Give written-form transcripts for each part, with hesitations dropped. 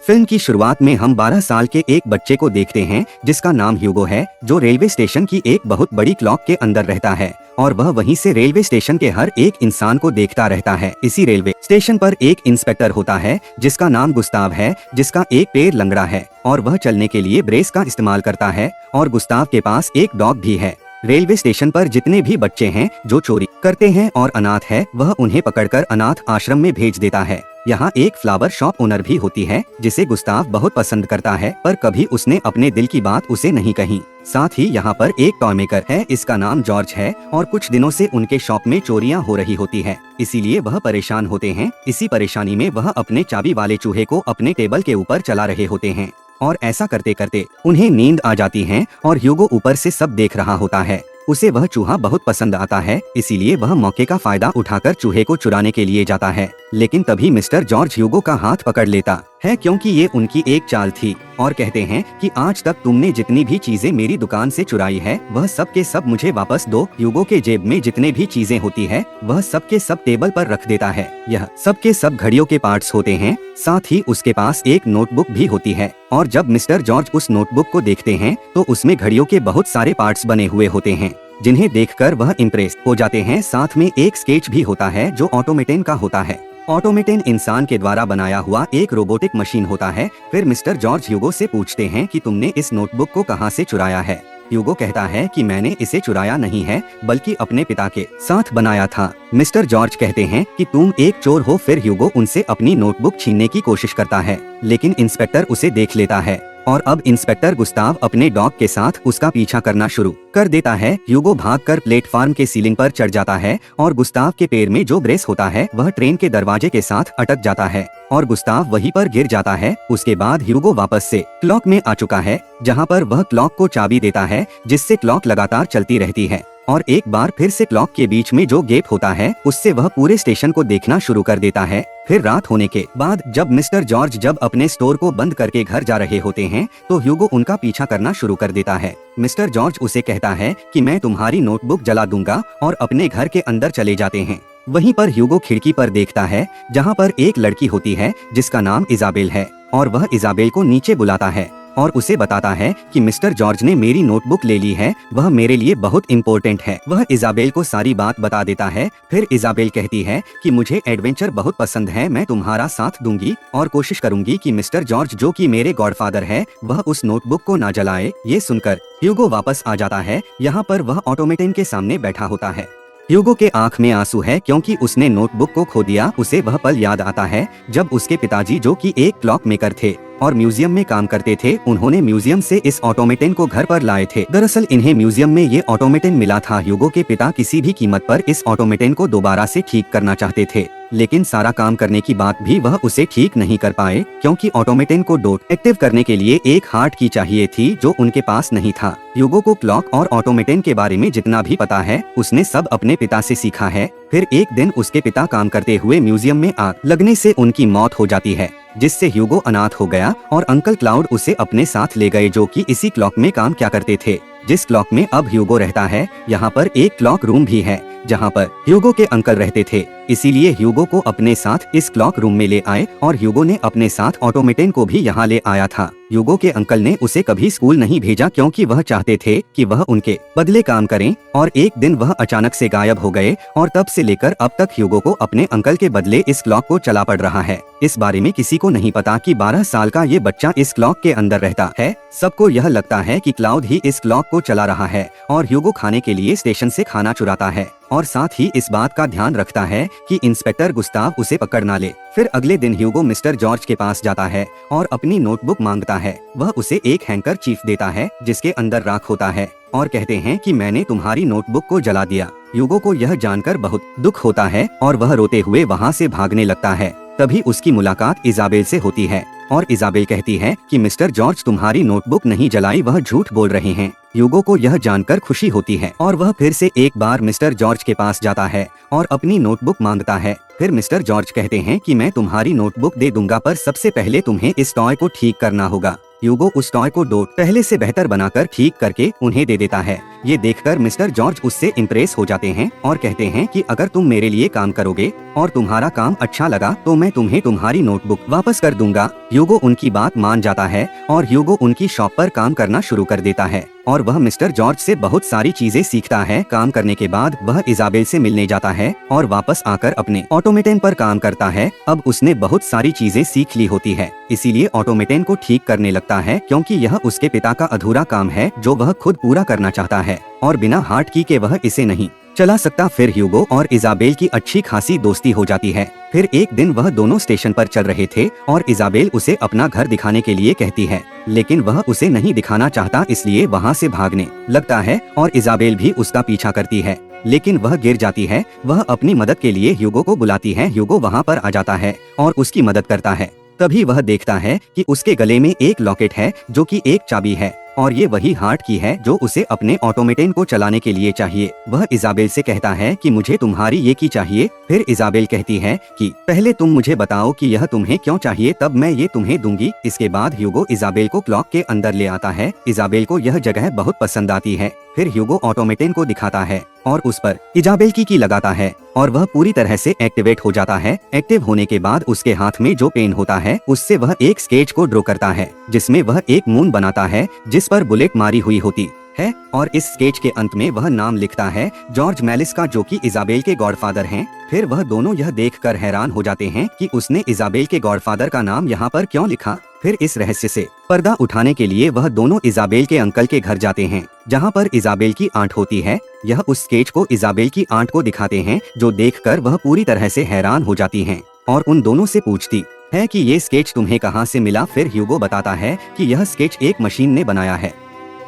Film की शुरुआत में हम 12 साल के एक बच्चे को देखते हैं जिसका नाम ह्यूगो है, जो रेलवे स्टेशन की एक बहुत बड़ी क्लॉक के अंदर रहता है और वह वहीं से रेलवे स्टेशन के हर एक इंसान को देखता रहता है। इसी रेलवे स्टेशन पर एक इंस्पेक्टर होता है जिसका नाम गुस्ताव है, जिसका एक पैर लंगड़ा है और वह चलने के लिए ब्रेस का इस्तेमाल करता है और गुस्ताव के पास एक डॉग भी है। रेलवे स्टेशन पर जितने भी बच्चे हैं जो चोरी करते हैं और अनाथ है, वह उन्हें पकड़कर अनाथ आश्रम में भेज देता है। यहाँ एक फ्लावर शॉप ओनर भी होती है जिसे गुस्ताव बहुत पसंद करता है, पर कभी उसने अपने दिल की बात उसे नहीं कही। साथ ही यहाँ पर एक टॉय मेकर है, इसका नाम जॉर्ज है और कुछ दिनों से उनके शॉप में चोरियां हो रही होती है, इसीलिए वह परेशान होते हैं। इसी परेशानी में वह अपने चाबी वाले चूहे को अपने टेबल के ऊपर चला रहे होते हैं और ऐसा करते करते उन्हें नींद आ जाती है और ह्यूगो ऊपर से सब देख रहा होता है। उसे वह चूहा बहुत पसंद आता है, इसीलिए वह मौके का फायदा उठाकर चूहे को चुराने के लिए जाता है। लेकिन तभी मिस्टर जॉर्ज ह्यूगो का हाथ पकड़ लेता है, क्योंकि ये उनकी एक चाल थी, और कहते हैं कि आज तक तुमने जितनी भी चीजें मेरी दुकान से चुराई है वह सब के सब मुझे वापस दो। ह्यूगो के जेब में जितने भी चीजें होती है वह सब के सब टेबल पर रख देता है। यह सब के सब घड़ियों के पार्ट्स होते हैं, साथ ही उसके पास एक नोटबुक भी होती है और जब मिस्टर जॉर्ज उस नोटबुक को देखते हैं तो उसमें घड़ियों के बहुत सारे पार्ट्स बने हुए होते हैं जिन्हें देखकर वह इम्प्रेस हो जाते हैं। साथ में एक स्केच भी होता है जो ऑटोमेटन का होता है। ऑटोमेटन इंसान के द्वारा बनाया हुआ एक रोबोटिक मशीन होता है। फिर मिस्टर जॉर्ज ह्यूगो से पूछते हैं कि तुमने इस नोटबुक को कहां से चुराया है। ह्यूगो कहता है कि मैंने इसे चुराया नहीं है, बल्कि अपने पिता के साथ बनाया था। मिस्टर जॉर्ज कहते हैं कि तुम एक चोर हो। फिर ह्यूगो उनसे अपनी नोटबुक छीनने की कोशिश करता है, लेकिन इंस्पेक्टर उसे देख लेता है और अब इंस्पेक्टर गुस्ताव अपने डॉग के साथ उसका पीछा करना शुरू कर देता है। ह्यूगो भागकर प्लेटफार्म के सीलिंग पर चढ़ जाता है और गुस्ताव के पैर में जो ब्रेस होता है वह ट्रेन के दरवाजे के साथ अटक जाता है और गुस्ताव वहीं पर गिर जाता है। उसके बाद ह्यूगो वापस से क्लॉक में आ चुका है, जहां पर वह क्लॉक को चाबी देता है, जिससे क्लॉक लगातार चलती रहती है और एक बार फिर से क्लॉक के बीच में जो गैप होता है उससे वह पूरे स्टेशन को देखना शुरू कर देता है। फिर रात होने के बाद जब मिस्टर जॉर्ज जब अपने स्टोर को बंद करके घर जा रहे होते हैं तो ह्यूगो उनका पीछा करना शुरू कर देता है। मिस्टर जॉर्ज उसे कहता है कि मैं तुम्हारी नोटबुक जला दूंगा और अपने घर के अंदर चले जाते हैं। वहीं पर ह्यूगो खिड़की पर देखता है जहां पर एक लड़की होती है जिसका नाम इजाबेल है और वह इजाबेल को नीचे बुलाता है और उसे बताता है कि मिस्टर जॉर्ज ने मेरी नोटबुक ले ली है, वह मेरे लिए बहुत इम्पोर्टेंट है। वह इजाबेल को सारी बात बता देता है। फिर इजाबेल कहती है कि मुझे एडवेंचर बहुत पसंद है, मैं तुम्हारा साथ दूंगी और कोशिश करूंगी कि मिस्टर जॉर्ज जो कि मेरे गॉडफादर है वह उस नोटबुक को ना जलाए। ये सुनकर ह्यूगो वापस आ जाता है। यहाँ पर वह ऑटोमेटन के सामने बैठा होता है। ह्यूगो के आंख में आंसू है क्योंकि उसने नोटबुक को खो दिया। उसे वह पल याद आता है जब उसके पिताजी, जो कि एक क्लॉक मेकर थे और म्यूजियम में काम करते थे, उन्होंने म्यूजियम से इस ऑटोमेटन को घर पर लाए थे। दरअसल इन्हें म्यूजियम में ये ऑटोमेटन मिला था। ह्यूगो के पिता किसी भी कीमत पर इस ऑटोमेटन को दोबारा से ठीक करना चाहते थे, लेकिन सारा काम करने की बात भी वह उसे ठीक नहीं कर पाए क्योंकि ऑटोमेटन को डोट एक्टिव करने के लिए एक हार्ट की चाहिए थी जो उनके पास नहीं था। ह्यूगो को क्लॉक और ऑटोमेटन के बारे में जितना भी पता है उसने सब अपने पिता से सीखा है। फिर एक दिन उसके पिता काम करते हुए म्यूजियम में आग लगने से उनकी मौत हो जाती है, जिससे ह्यूगो अनाथ हो गया और अंकल क्लाउड उसे अपने साथ ले गए, जो कि इसी क्लॉक में काम क्या करते थे जिस क्लॉक में अब ह्यूगो रहता है। यहाँ पर एक क्लॉक रूम भी है जहाँ पर ह्यूगो के अंकल रहते थे, इसीलिए ह्यूगो को अपने साथ इस क्लॉक रूम में ले आए और ह्यूगो ने अपने साथ ऑटोमेटन को भी यहाँ ले आया था। ह्यूगो के अंकल ने उसे कभी स्कूल नहीं भेजा क्योंकि वह चाहते थे कि वह उनके बदले काम करें, और एक दिन वह अचानक से गायब हो गए और तब से लेकर अब तक ह्यूगो को अपने अंकल के बदले इस क्लॉक को चला पड़ रहा है। इस बारे में किसी को नहीं पता कि 12 साल का ये बच्चा इस क्लॉक के अंदर रहता है। सबको यह लगता है कि क्लाउड ही इस क्लॉक को चला रहा है और ह्यूगो खाने के लिए स्टेशन से खाना चुराता है और साथ ही इस बात का ध्यान रखता है कि इंस्पेक्टर गुस्ताव उसे पकड़ ना ले। फिर अगले दिन ह्यूगो मिस्टर जॉर्ज के पास जाता है और अपनी नोटबुक मांगता है। वह उसे एक हैंकर चीफ देता है जिसके अंदर राख होता है और कहते हैं कि मैंने तुम्हारी नोटबुक को जला दिया। ह्यूगो को यह जानकर बहुत दुख होता है और वह रोते हुए वहाँ से भागने लगता है। तभी उसकी मुलाकात इजाबेल से होती है और इजाबेल कहती है कि मिस्टर जॉर्ज तुम्हारी नोटबुक नहीं जलाई, वह झूठ बोल रहे हैं। ह्यूगो को यह जानकर खुशी होती है और वह फिर से एक बार मिस्टर जॉर्ज के पास जाता है और अपनी नोटबुक मांगता है। फिर मिस्टर जॉर्ज कहते हैं कि मैं तुम्हारी नोटबुक दे दूंगा, पर सबसे पहले तुम्हें इस टॉय को ठीक करना होगा। ह्यूगो उस टॉय को पहले से बेहतर बनाकर ठीक करके उन्हें दे देता है। ये देखकर मिस्टर जॉर्ज उससे इम्प्रेस हो जाते हैं और कहते हैं कि अगर तुम मेरे लिए काम करोगे और तुम्हारा काम अच्छा लगा तो मैं तुम्हें तुम्हारी नोटबुक वापस कर दूंगा। ह्यूगो उनकी बात मान जाता है और ह्यूगो उनकी शॉप पर काम करना शुरू कर देता है और वह मिस्टर जॉर्ज से बहुत सारी चीजें सीखता है। काम करने के बाद वह इजाबेल से मिलने जाता है और वापस आकर अपने ऑटोमेटन पर काम करता है। अब उसने बहुत सारी चीजें सीख ली होती है, इसीलिए ऑटोमेटन को ठीक करने लगता है क्योंकि यह उसके पिता का अधूरा काम है जो वह खुद पूरा करना चाहता है और बिना हार्ट की के वह इसे नहीं चला सकता। फिर ह्यूगो और इजाबेल की अच्छी खासी दोस्ती हो जाती है। फिर एक दिन वह दोनों स्टेशन पर चल रहे थे और इजाबेल उसे अपना घर दिखाने के लिए कहती है, लेकिन वह उसे नहीं दिखाना चाहता, इसलिए वहाँ से भागने लगता है और इजाबेल भी उसका पीछा करती है, लेकिन वह गिर जाती है। वह अपनी मदद के लिए ह्यूगो को बुलाती है। ह्यूगो वहाँ पर आ जाता है और उसकी मदद करता है। तभी वह देखता है कि उसके गले में एक लॉकेट है जो कि एक चाबी है और ये वही हार्ट की है जो उसे अपने ऑटोमेटन को चलाने के लिए चाहिए। वह इजाबेल से कहता है कि मुझे तुम्हारी ये की चाहिए। फिर इजाबेल कहती है कि पहले तुम मुझे बताओ कि यह तुम्हें क्यों चाहिए, तब मैं ये तुम्हें दूंगी। इसके बाद ह्यूगो इजाबेल को क्लॉक के अंदर ले आता है। इजाबेल को यह जगह बहुत पसंद आती है। फिर ह्यूगो ऑटोमेटन को दिखाता है और उस पर इजाबेल की लगाता है और वह पूरी तरह से एक्टिवेट हो जाता है। एक्टिव होने के बाद उसके हाथ में जो पेन होता है उससे वह एक स्केच को ड्रॉ करता है जिसमें वह एक मून बनाता है जिस पर बुलेट मारी हुई होती है और इस स्केच के अंत में वह नाम लिखता है जॉर्ज मेलिस का, जो कि इजाबेल के गॉडफादर हैं। फिर वह दोनों यह देखकर हैरान हो जाते हैं कि उसने इजाबेल के गॉडफादर का नाम यहाँ पर क्यों लिखा। फिर इस रहस्य से पर्दा उठाने के लिए वह दोनों इजाबेल के अंकल के घर जाते हैं जहाँ पर इजाबेल की आंट होती है। यह उस स्केच को इजाबेल की आंट को दिखाते हैं जो देखकर वह पूरी तरह से हैरान हो जाती हैं और उन दोनों से पूछती है कि ये स्केच तुम्हें कहाँ से मिला। फिर ह्यूगो बताता है कि यह स्केच एक मशीन ने बनाया है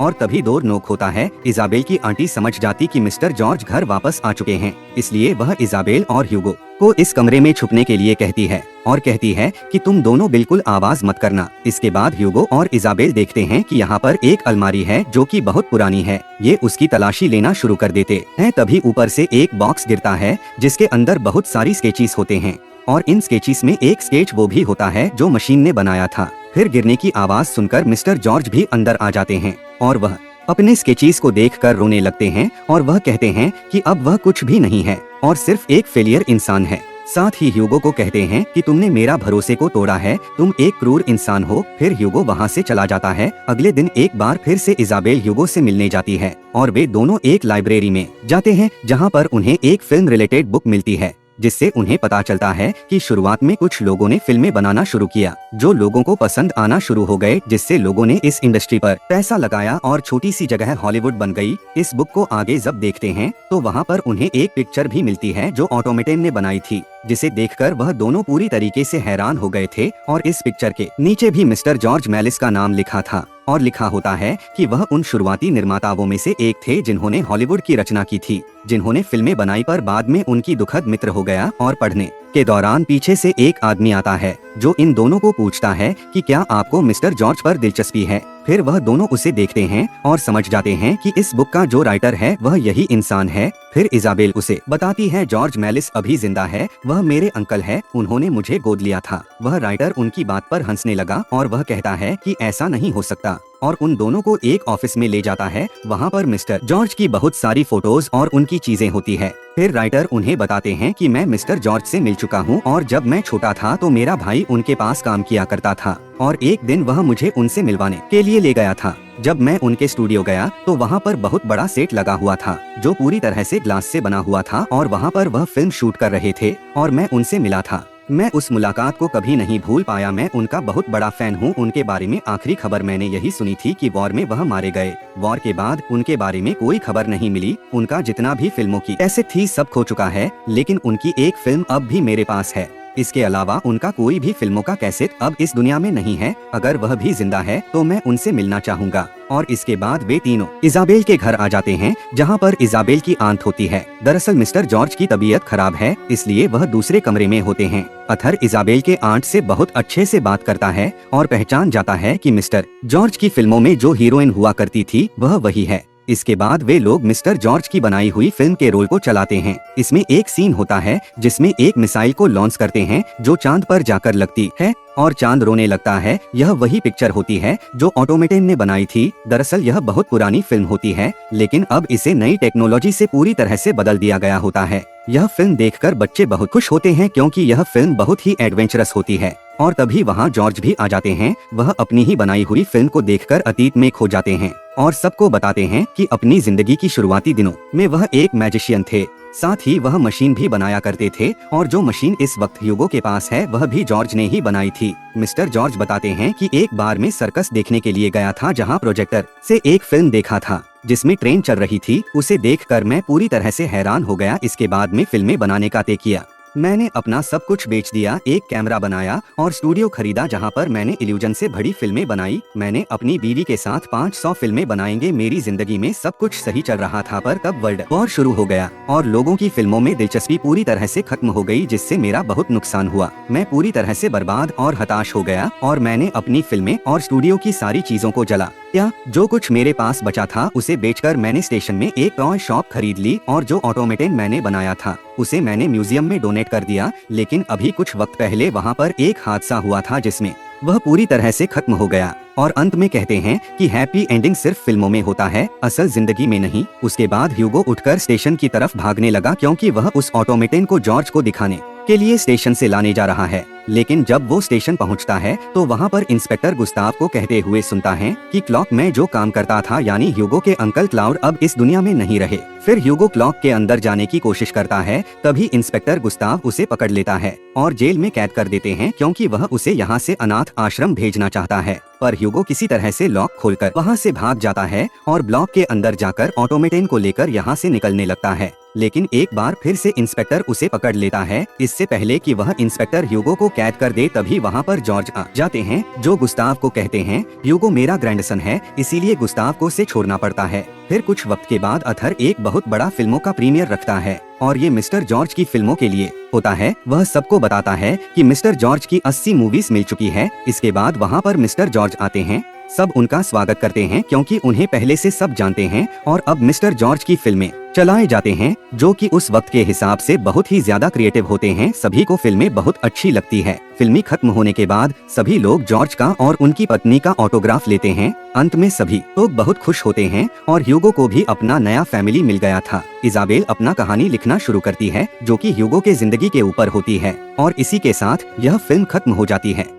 और तभी दौर नोक होता है। इजाबेल की आंटी समझ जाती कि मिस्टर जॉर्ज घर वापस आ चुके हैं, इसलिए वह इजाबेल और ह्यूगो को इस कमरे में छुपने के लिए कहती है और कहती है कि तुम दोनों बिल्कुल आवाज मत करना। इसके बाद ह्यूगो और इजाबेल देखते हैं कि यहाँ पर एक अलमारी है जो कि बहुत पुरानी है। ये उसकी तलाशी लेना शुरू कर देते हैं। तभी ऊपर से एक बॉक्स गिरता है जिसके अंदर बहुत सारी स्केचेस होते हैं और इन स्केचेस में एक स्केच वो भी होता है जो मशीन ने बनाया था। फिर गिरने की आवाज सुनकर मिस्टर जॉर्ज भी अंदर आ जाते हैं और वह अपने स्केचेस को देखकर रोने लगते हैं और वह कहते हैं कि अब वह कुछ भी नहीं है और सिर्फ एक फेलियर इंसान है। साथ ही ह्यूगो को कहते हैं कि तुमने मेरा भरोसे को तोड़ा है, तुम एक क्रूर इंसान हो। फिर ह्यूगो वहाँ से चला जाता है। अगले दिन एक बार फिर से इजाबेल ह्यूगो से मिलने जाती है और वे दोनों एक लाइब्रेरी में जाते हैं जहाँ पर उन्हें एक फिल्म रिलेटेड बुक मिलती है जिससे उन्हें पता चलता है कि शुरुआत में कुछ लोगों ने फिल्में बनाना शुरू किया जो लोगों को पसंद आना शुरू हो गए, जिससे लोगों ने इस इंडस्ट्री पर पैसा लगाया और छोटी सी जगह हॉलीवुड बन गई। इस बुक को आगे जब देखते हैं तो वहाँ पर उन्हें एक पिक्चर भी मिलती है जो ऑटोमेटन ने बनाई थी, जिसे देखकर वह दोनों पूरी तरीके से हैरान हो गए थे और इस पिक्चर के नीचे भी मिस्टर जॉर्ज मेलिस का नाम लिखा था और लिखा होता है कि वह उन शुरुआती निर्माताओं में से एक थे जिन्होंने हॉलीवुड की रचना की थी, जिन्होंने फिल्में बनाई पर बाद में उनकी दुखद मित्र हो गया। और पढ़ने के दौरान पीछे से एक आदमी आता है जो इन दोनों को पूछता है कि क्या आपको मिस्टर जॉर्ज पर दिलचस्पी है। फिर वह दोनों उसे देखते हैं और समझ जाते हैं कि इस बुक का जो राइटर है वह यही इंसान है। फिर इजाबेल उसे बताती है जॉर्ज मेलिस अभी जिंदा है, वह मेरे अंकल है, उन्होंने मुझे गोद लिया था। वह राइटर उनकी बात पर हंसने लगा और वह कहता है कि ऐसा नहीं हो सकता और उन दोनों को एक ऑफिस में ले जाता है। वहाँ पर मिस्टर जॉर्ज की बहुत सारी फोटोज और उनकी चीजें होती है। फिर राइटर उन्हें बताते हैं कि मैं मिस्टर जॉर्ज से मिल चुका हूँ और जब मैं छोटा था तो मेरा भाई उनके पास काम किया करता था और एक दिन वह मुझे उनसे मिलवाने के लिए ले गया था। जब मैं उनके स्टूडियो गया तो वहाँ पर बहुत बड़ा सेट लगा हुआ था जो पूरी तरह से ग्लास से बना हुआ था और वहाँ पर वह फिल्म शूट कर रहे थे और मैं उनसे मिला था। मैं उस मुलाकात को कभी नहीं भूल पाया। मैं उनका बहुत बड़ा फैन हूँ। उनके बारे में आखिरी खबर मैंने यही सुनी थी कि वॉर में वह मारे गए। वॉर के बाद उनके बारे में कोई खबर नहीं मिली। उनका जितना भी फिल्मों की कैसेट थी सब खो चुका है, लेकिन उनकी एक फिल्म अब भी मेरे पास है। इसके अलावा उनका कोई भी फिल्मों का कैसेट अब इस दुनिया में नहीं है। अगर वह भी जिंदा है तो मैं उनसे मिलना चाहूँगा। और इसके बाद वे तीनों इजाबेल के घर आ जाते हैं जहाँ पर इजाबेल की आंट होती है। दरअसल मिस्टर जॉर्ज की तबीयत खराब है, इसलिए वह दूसरे कमरे में होते हैं। अथर इजाबेल के आंट से बहुत अच्छे से बात करता है और पहचान जाता है कि मिस्टर जॉर्ज की फिल्मों में जो हीरोइन हुआ करती थी वह वही है। इसके बाद वे लोग मिस्टर जॉर्ज की बनाई हुई फिल्म के रोल को चलाते हैं। इसमें एक सीन होता है जिसमें एक मिसाइल को लॉन्च करते हैं जो चांद पर जाकर लगती है और चांद रोने लगता है। यह वही पिक्चर होती है जो ऑटोमेटन ने बनाई थी। दरअसल यह बहुत पुरानी फिल्म होती है, लेकिन अब इसे नई टेक्नोलॉजी से पूरी तरह से बदल दिया गया होता है। यह फिल्म देखकर बच्चे बहुत खुश होते हैं क्योंकि यह फिल्म बहुत ही एडवेंचरस होती है। और तभी वहाँ जॉर्ज भी आ जाते हैं। वह अपनी ही बनाई हुई फिल्म को देखकर अतीत में खो जाते हैं और सबको बताते हैं कि अपनी जिंदगी की शुरुआती दिनों में वह एक मैजिशियन थे। साथ ही वह मशीन भी बनाया करते थे और जो मशीन इस वक्त ह्यूगो के पास है वह भी जॉर्ज ने ही बनाई थी। मिस्टर जॉर्ज बताते हैं कि एक बार में सर्कस देखने के लिए गया था जहां प्रोजेक्टर से एक फिल्म देखा था जिसमें ट्रेन चल रही थी। उसे देखकर मैं पूरी तरह से हैरान हो गया। इसके बाद में फिल्में बनाने का तय किया। मैंने अपना सब कुछ बेच दिया, एक कैमरा बनाया और स्टूडियो खरीदा जहां पर मैंने इल्यूजन से भरी फिल्में बनाई। मैंने अपनी बीवी के साथ 500 फिल्में बनाएंगे। मेरी जिंदगी में सब कुछ सही चल रहा था, पर तब वर्ल्ड वॉर शुरू हो गया और लोगों की फिल्मों में दिलचस्पी पूरी तरह से खत्म हो गई, जिससे मेरा बहुत नुकसान हुआ। मैं पूरी तरह से बर्बाद और हताश हो गया और मैंने अपनी फिल्में और स्टूडियो की सारी चीजों को जला दिया। जो कुछ मेरे पास बचा था उसे बेचकर मैंने स्टेशन में एक टॉय शॉप खरीद ली और जो ऑटोमेटन मैंने बनाया था उसे मैंने म्यूजियम में डोनेट कर दिया। लेकिन अभी कुछ वक्त पहले वहाँ पर एक हादसा हुआ था जिसमें वह पूरी तरह से खत्म हो गया। और अंत में कहते हैं कि हैप्पी एंडिंग सिर्फ फिल्मों में होता है, असल जिंदगी में नहीं। उसके बाद ह्यूगो उठकर स्टेशन की तरफ भागने लगा क्योंकि वह उस ऑटोमेटन को जॉर्ज को दिखाने के लिए स्टेशन से लाने जा रहा है। लेकिन जब वो स्टेशन पहुंचता है तो वहां पर इंस्पेक्टर गुस्ताव को कहते हुए सुनता है कि क्लॉक में जो काम करता था यानी ह्यूगो के अंकल क्लाउड अब इस दुनिया में नहीं रहे। फिर ह्यूगो क्लॉक के अंदर जाने की कोशिश करता है, तभी इंस्पेक्टर गुस्ताव उसे पकड़ लेता है और जेल में कैद कर देते हैं क्योंकि वह उसे यहाँ से अनाथ आश्रम भेजना चाहता है। पर ह्यूगो किसी तरह से लॉक खोलकर वहाँ से भाग जाता है और ब्लॉक के अंदर जाकर ऑटोमेटन को लेकर यहाँ से निकलने लगता है। लेकिन एक बार फिर से इंस्पेक्टर उसे पकड़ लेता है। इससे पहले कि वह इंस्पेक्टर ह्यूगो को कैद कर दे तभी वहाँ पर जॉर्ज आ जाते हैं जो गुस्ताव को कहते हैं ह्यूगो मेरा ग्रैंडसन है, इसीलिए गुस्ताव को उसे छोड़ना पड़ता है। फिर कुछ वक्त के बाद अथर एक बहुत बड़ा फिल्मों का प्रीमियर रखता है और ये मिस्टर जॉर्ज की फिल्मों के लिए होता है। वह सबको बताता है कि मिस्टर जॉर्ज की 80 मूवीज मिल चुकी है। इसके बाद वहाँ पर मिस्टर जॉर्ज आते हैं। सब उनका स्वागत करते हैं क्योंकि उन्हें पहले से सब जानते हैं और अब मिस्टर जॉर्ज की फिल्में चलाए जाते हैं जो कि उस वक्त के हिसाब से बहुत ही ज्यादा क्रिएटिव होते हैं। सभी को फिल्में बहुत अच्छी लगती है। फिल्मी खत्म होने के बाद सभी लोग जॉर्ज का और उनकी पत्नी का ऑटोग्राफ लेते हैं। अंत में सभी लोग बहुत खुश होते हैं और ह्यूगो को भी अपना नया फैमिली मिल गया था। इजाबेल अपना कहानी लिखना शुरू करती है जो कि ह्यूगो के जिंदगी के ऊपर होती है और इसी के साथ यह फिल्म खत्म हो जाती है।